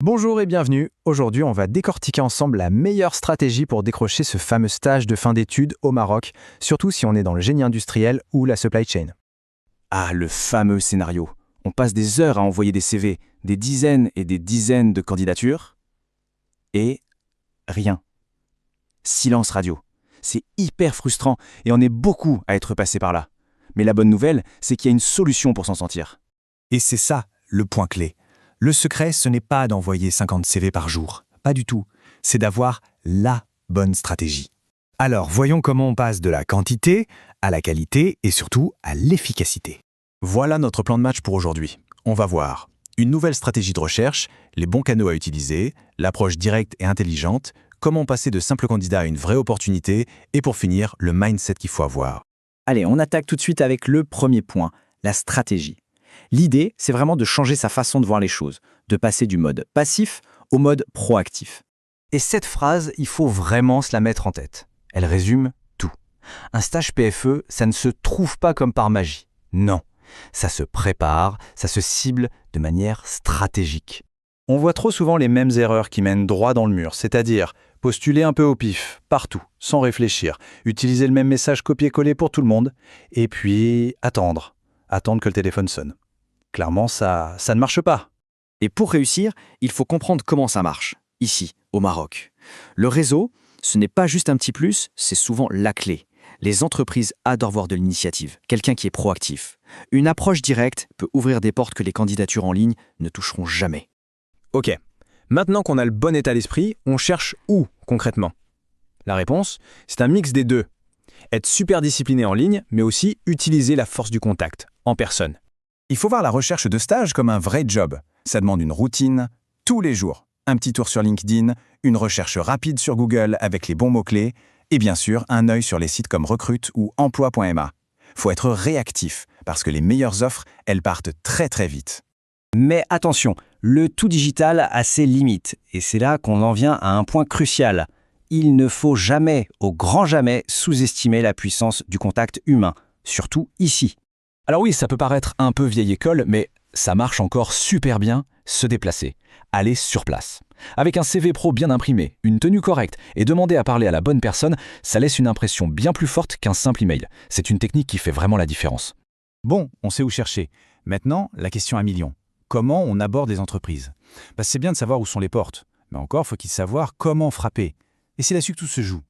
Bonjour et bienvenue. Aujourd'hui, on va décortiquer ensemble la meilleure stratégie pour décrocher ce fameux stage de fin d'études au Maroc, surtout si on est dans le génie industriel ou la supply chain. Ah, le fameux scénario. On passe des heures à envoyer des CV, des dizaines et des dizaines de candidatures, et rien. Silence radio. C'est hyper frustrant et on est beaucoup à être passé par là. Mais la bonne nouvelle, c'est qu'il y a une solution pour s'en sortir. Et c'est ça, le point clé. Le secret, ce n'est pas d'envoyer 50 CV par jour. Pas du tout. C'est d'avoir la bonne stratégie. Alors, voyons comment on passe de la quantité à la qualité et surtout à l'efficacité. Voilà notre plan de match pour aujourd'hui. On va voir une nouvelle stratégie de recherche, les bons canaux à utiliser, l'approche directe et intelligente, comment passer de simple candidat à une vraie opportunité et pour finir, le mindset qu'il faut avoir. Allez, on attaque tout de suite avec le premier point, la stratégie. L'idée, c'est vraiment de changer sa façon de voir les choses, de passer du mode passif au mode proactif. Et cette phrase, il faut vraiment se la mettre en tête. Elle résume tout. Un stage PFE, ça ne se trouve pas comme par magie. Non, ça se prépare, ça se cible de manière stratégique. On voit trop souvent les mêmes erreurs qui mènent droit dans le mur, c'est-à-dire postuler un peu au pif, partout, sans réfléchir, utiliser le même message copier-coller pour tout le monde, et puis attendre que le téléphone sonne. Clairement, ça ne marche pas. Et pour réussir, il faut comprendre comment ça marche, ici, au Maroc. Le réseau, ce n'est pas juste un petit plus, c'est souvent la clé. Les entreprises adorent voir de l'initiative, quelqu'un qui est proactif. Une approche directe peut ouvrir des portes que les candidatures en ligne ne toucheront jamais. Ok, maintenant qu'on a le bon état d'esprit, on cherche où concrètement? La réponse, c'est un mix des deux. Être super discipliné en ligne, mais aussi utiliser la force du contact, en personne. Il faut voir la recherche de stage comme un vrai job. Ça demande une routine, tous les jours. Un petit tour sur LinkedIn, une recherche rapide sur Google avec les bons mots-clés, et bien sûr, un œil sur les sites comme Recrute ou Emploi.ma. Faut être réactif, parce que les meilleures offres, elles partent très très vite. Mais attention, le tout digital a ses limites, et c'est là qu'on en vient à un point crucial. Il ne faut jamais, au grand jamais, sous-estimer la puissance du contact humain, surtout ici. Alors oui, ça peut paraître un peu vieille école, mais ça marche encore super bien, se déplacer, aller sur place. Avec un CV pro bien imprimé, une tenue correcte et demander à parler à la bonne personne, ça laisse une impression bien plus forte qu'un simple email. C'est une technique qui fait vraiment la différence. Bon, on sait où chercher. Maintenant, la question à millions. Comment on aborde les entreprises? C'est bien de savoir où sont les portes, mais encore faut-il savoir comment frapper. Et c'est là-dessus que tout se joue.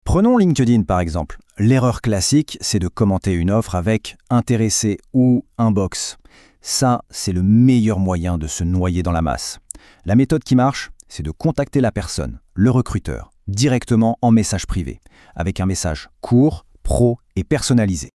Prenons LinkedIn par exemple. L'erreur classique, c'est de commenter une offre avec « intéressé » ou « inbox ». Ça, c'est le meilleur moyen de se noyer dans la masse. La méthode qui marche, c'est de contacter la personne, le recruteur, directement en message privé, avec un message court, pro et personnalisé.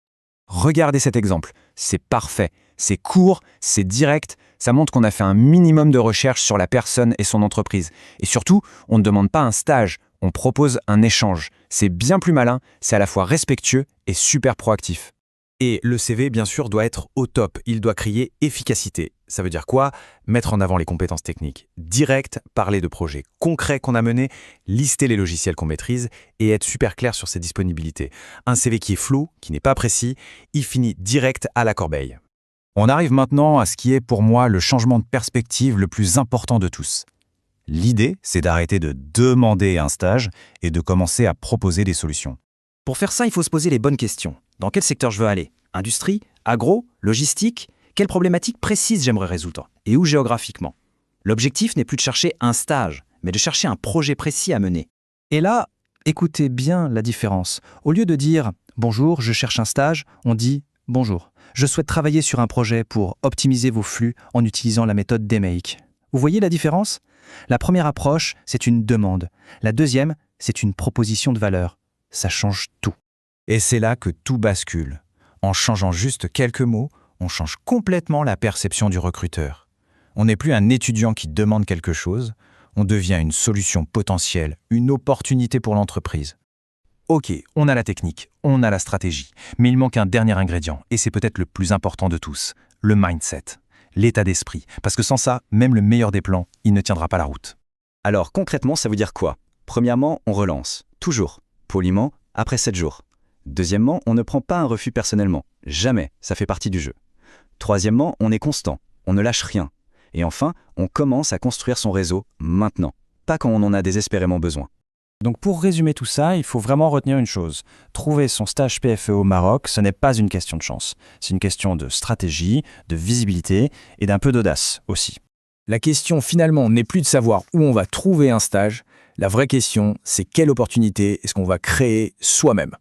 Regardez cet exemple, c'est parfait, c'est court, c'est direct, ça montre qu'on a fait un minimum de recherche sur la personne et son entreprise. Et surtout, on ne demande pas un stage, on propose un échange. C'est bien plus malin, c'est à la fois respectueux et super proactif. Et le CV, bien sûr, doit être au top. Il doit crier efficacité. Ça veut dire quoi? Mettre en avant les compétences techniques directes, parler de projets concrets qu'on a menés, lister les logiciels qu'on maîtrise et être super clair sur ses disponibilités. Un CV qui est flou, qui n'est pas précis, il finit direct à la corbeille. On arrive maintenant à ce qui est pour moi le changement de perspective le plus important de tous. L'idée, c'est d'arrêter de demander un stage et de commencer à proposer des solutions. Pour faire ça, il faut se poser les bonnes questions. Dans quel secteur je veux aller? Industrie? Agro? Logistique? Quelle problématique précise j'aimerais résoudre? Et où géographiquement? L'objectif n'est plus de chercher un stage, mais de chercher un projet précis à mener. Et là, écoutez bien la différence. Au lieu de dire « Bonjour, je cherche un stage », on dit « Bonjour, je souhaite travailler sur un projet pour optimiser vos flux en utilisant la méthode DMake ». Vous voyez la différence? La première approche, c'est une demande. La deuxième, c'est une proposition de valeur. Ça change tout. Et c'est là que tout bascule. En changeant juste quelques mots, on change complètement la perception du recruteur. On n'est plus un étudiant qui demande quelque chose, on devient une solution potentielle, une opportunité pour l'entreprise. Ok, on a la technique, on a la stratégie, mais il manque un dernier ingrédient, et c'est peut-être le plus important de tous, le mindset, l'état d'esprit. Parce que sans ça, même le meilleur des plans, il ne tiendra pas la route. Alors concrètement, ça veut dire quoi? Premièrement, on relance, toujours, poliment, après 7 jours. Deuxièmement, on ne prend pas un refus personnellement. Jamais, ça fait partie du jeu. Troisièmement, on est constant, on ne lâche rien. Et enfin, on commence à construire son réseau maintenant, pas quand on en a désespérément besoin. Donc pour résumer tout ça, il faut vraiment retenir une chose. Trouver son stage PFE au Maroc, ce n'est pas une question de chance. C'est une question de stratégie, de visibilité et d'un peu d'audace aussi. La question finalement n'est plus de savoir où on va trouver un stage. La vraie question, c'est quelle opportunité est-ce qu'on va créer soi-même.